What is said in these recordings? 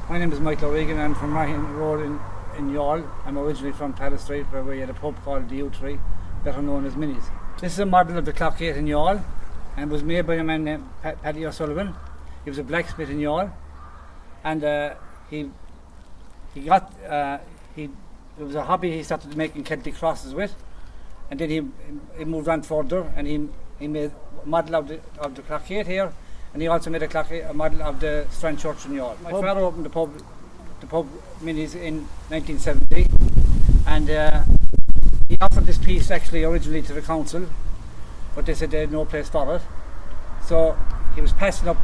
My name is Mikey O'Regan. I'm from Mahon Road in Youghal. I'm originally from Tallow Street, where we had a pub called the U3, better known as Minis. This is a model of the clock gate in Youghal, and was made by a man named Paddy O'Sullivan. He was a blacksmith in Youghal, and it was a hobby he started making Celtic crosses with, and then he moved on further, and he made a model of the clock gate here, and he also made a model of the Strand church in Youghal. My father opened the pub Minis in 1970, and he offered this piece actually originally to the council, but they said they had no place for it. So he was passing up,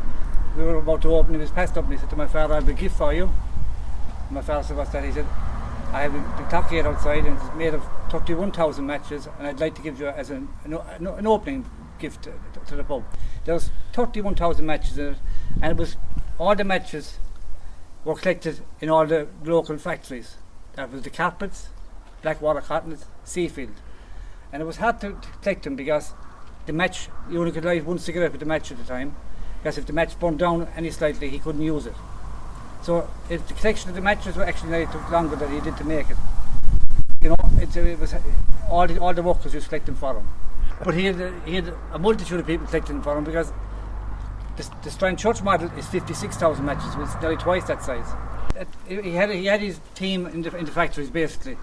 we were about to open, he was passing up and he said to my father, "I have a gift for you." And my father said, "What's that?" He said, "I have the clock gate outside and it's made of 31,000 matches, and I'd like to give you as an opening gift to the pub." There was 31,000 matches in it, and it was all the matches were collected in all the local factories. That was the carpets, Blackwater Cottons, Seafield. And it was hard to collect them because the match, you only could light one cigarette with the match at the time, because if the match burned down any slightly, he couldn't use it. So if the collection of the matches were actually, it took longer than he did to make it. You know, it was all the workers used to collect them for him. But he had a multitude of people collecting them for him, because the Strand church model is 56,000 matches, which is nearly twice that size. He had his team in the factories basically.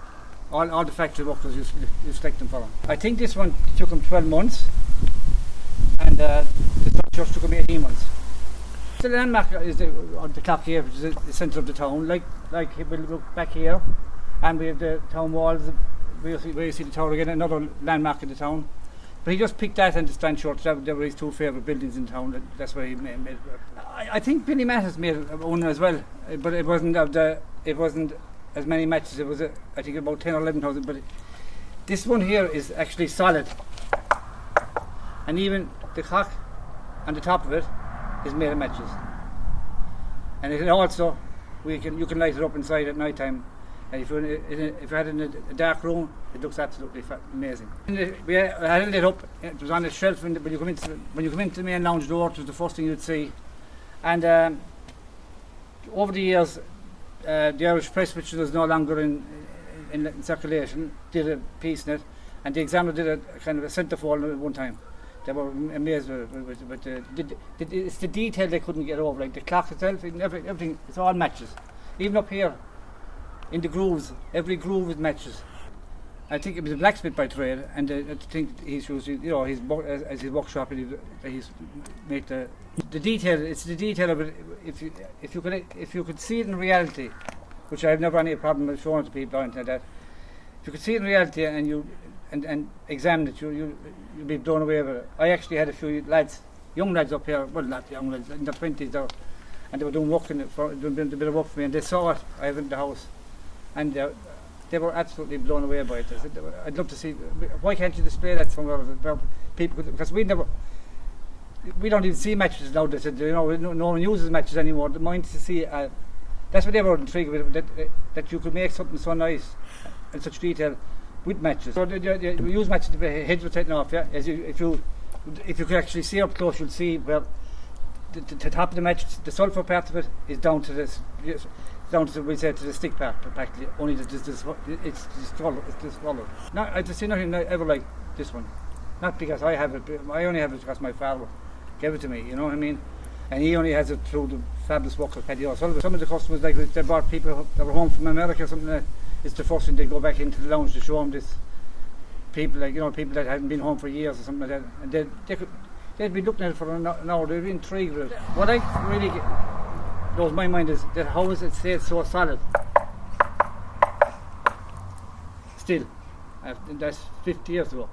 All the factory workers used to collect them for him. I think this one took him 12 months, and the Strand church took him 18 months. The landmark is the clock here, which is the centre of the town. Like we'll look back here, and we have the town walls, where you see the tower again, another landmark in the town. But he just picked that and the Strand church. They were his two favourite buildings in town. That's where he made it. I think Billy Mattis made one as well, but it wasn't as many matches. It was I think about 10 or 11,000. But this one here is actually solid, and even the clock on the top of it is made of matches. And it also you can light it up inside at night time. And if you had it in a dark room, it looks absolutely amazing. We had it lit up. It was on a shelf when you come into the main lounge door. It was the first thing you'd see. And over the years, the Irish Press, which was no longer in circulation, did a piece in it, and the Examiner did a kind of a centrefold at one time. They were amazed with it's the detail they couldn't get over, like the clock itself, everything. It's all matches. Even up here, in the grooves, every groove is matches. I think it was a blacksmith by trade, and I think he's used, as his workshop, he's made the detail. It's the detail of it. If you could see it in reality, which I've never had any problem with showing to people or anything like that. If you could see it in reality and examine it, you'll be blown away with it. I actually had a few young lads up here, well, not young lads, in their 20s, and they were doing a bit of work for me, and they saw it I have in the house. And they were absolutely blown away by it. I said, "I'd love to see. Why can't you display that somewhere where people could?" Because we don't even see matches now. They said, no one uses matches anymore. They mind to see. That's what they were intrigued with. That you could make something so nice and such detail with matches. So you use matches to be heads were taken off. Yeah, if you could actually see up close, you'll see where the top of the match, the sulphur part of it, is down to this. Down to the stick part, practically. Only it's swallowed. I've seen nothing ever like this one. Not because I have it, but I only have it because my father gave it to me. You know what I mean? And he only has it through the fabulous work of Paddy O'Sullivan. Some of the customers, like they brought people that were home from America or something, it's the first thing they go back into the lounge to show them this. People people that hadn't been home for years or something like that, and they'd be looking at it for an hour. They'd be intrigued with it. What I really blows my mind is that how is it stayed so solid still. That's 50 years ago.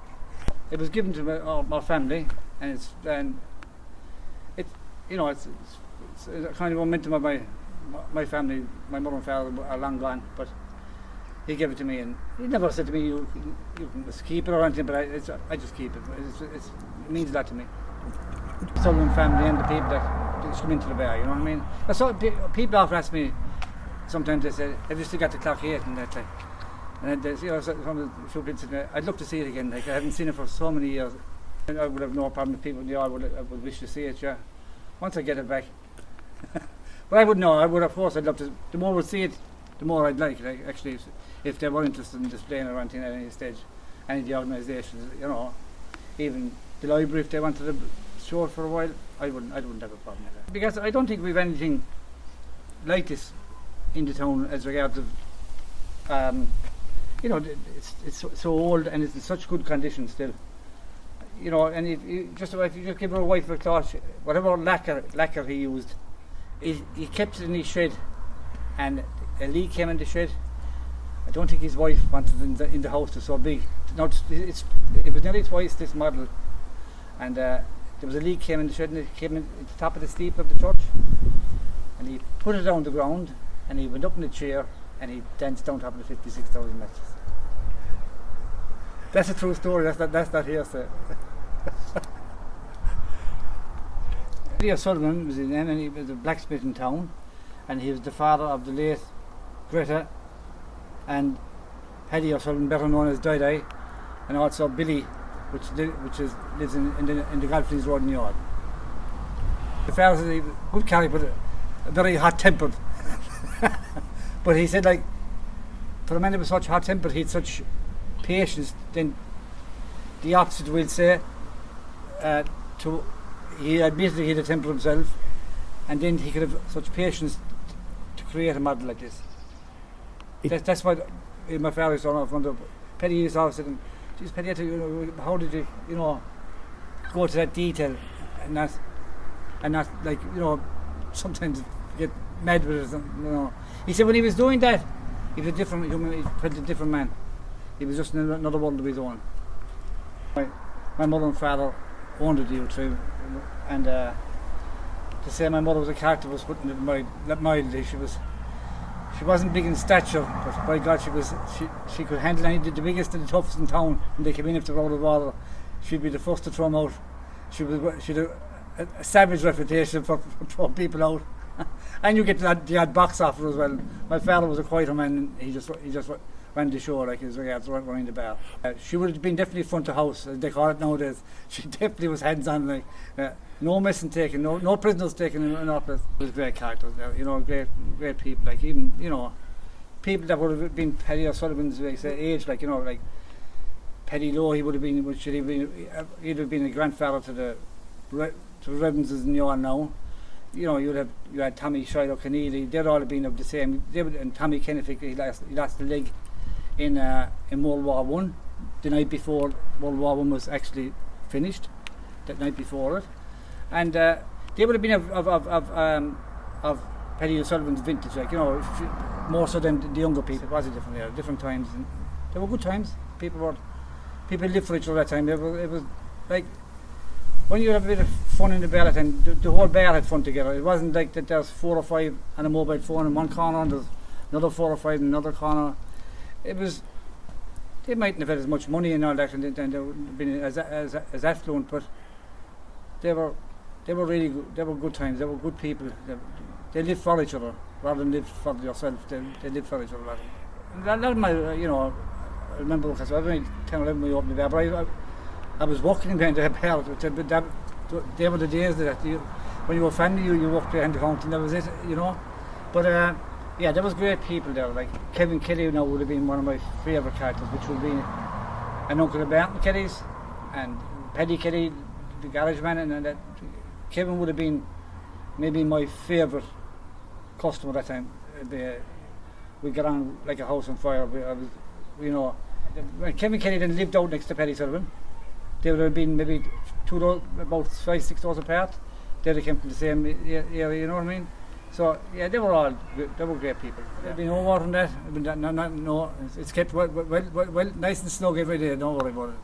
It was given to our family, and it's a kind of momentum of my family. My mother and father are long gone, but he gave it to me, and he never said to me, you can just keep it or anything, but I just keep it. It means a lot to me. The Sullivan family and the people that come into the bar, you know what I mean? So people often ask me, sometimes they say, "Have you still got the clock gate?" And that, and they, I'd love to see it again. Like, I haven't seen it for so many years. And I would have no problem if people in the yard would wish to see it. Yeah, once I get it back. But I would know. I would, of course, I'd love to. The more we see it, the more I'd like it. Actually, if they were interested in displaying it around at any stage, any of the organisations, you know, even the library, if they wanted to show it for a while, I wouldn't have a problem with that. Because I don't think we've anything like this in the town as regards of, you know, it's so old and it's in such good condition still. You know, and if you just give a wife a cloth, whatever lacquer he used, he kept it in his shed, and a leak came in the shed. I don't think his wife wanted it in the house. It's so big. No, it was nearly twice this model, and there was a leak came in the shed, and it came in at the top of the steeple of the church, and he put it on the ground, and he went up in the chair, and he danced down top of the 56,000 matches. That's a true story. That's not hearsay. Paddy O'Sullivan was his name, and he was a blacksmith in town, and he was the father of the late Greta and Paddy O'Sullivan, better known as Dai, and also Billy, lives in the Golfleys Road in Youghal. The father was a good character, but very hot-tempered. But he said, like, for a man that was such hot-tempered, he had such patience. Then the opposite, we'll say, he admitted he had a temper himself, and then he could have such patience to create a model like this. That's what my father used to know from the Paddy used to always say, "Geez, Paddy, how did you, you know, go to that detail and not like, you know, sometimes get mad with it, you know." He said when he was doing that, he was a different human, he felt a different man. He was just in another world of his own. My mother and father owned the deal too, and to say my mother was a character was putting it mildly. She wasn't big in stature, but by God, she could handle any the biggest and the toughest in town. When they came in after road of water, she'd be the first to throw them out. She'd have a savage reputation for throwing people out. And you get the odd box offer as well. My father was a quieter man, and he just ran the show, like his regards running the bar. She would have been definitely front of house, as they call it nowadays. She definitely was hands on, like no messing taken, no prisoners taken in our place. It was great characters, you know, great people. Like even, you know, people that would have been Paddy O'Sullivan's age, like, you know, like Paddy Lowe, he'd have been a grandfather to the Reverends in Youghal now. You know, you had Tommy Shiloh Keneally, they'd all have been of the same. And Tommy Kennefic, he lost the leg in World War One, the night before World War One was actually finished, that night before it, and they would have been of Paddy O'Sullivan's vintage, like, you know, more so than the younger people. It was a different era, different times, and they were good times. People lived for each other that time. It was like, when you have a bit of fun in the bar at the time, the whole bar had fun together. It wasn't like that there's 4 or 5 on a mobile phone in one corner and there's another 4 or 5 in another corner. It was, they mightn't have had as much money and all that, and they wouldn't have been as affluent, but they were really good. They were good times. They were good people. They lived for each other rather than live for yourself. They lived for each other. A lot of my, you know, I remember, because I was only 10 or 11 when we opened the bar, but I was walking behind the bar. They were the days that when you were family, you walked behind the counter, and that was it, you know. But yeah, there was great people there. Like Kevin Kelly now would have been one of my favourite characters, which would be an uncle of Barton Kelly's, and Paddy Kelly, the garage man, and that Kevin would have been maybe my favourite customer that time. We got on like a house on fire. You know, when Kevin Kelly then lived out next to Paddy Sullivan, they would have been maybe about 5-6 doors apart. They came from the same area, you know what I mean? So yeah, they were great people. There'd be no more than that. No, it's kept well, nice and snug every day. Don't worry about it.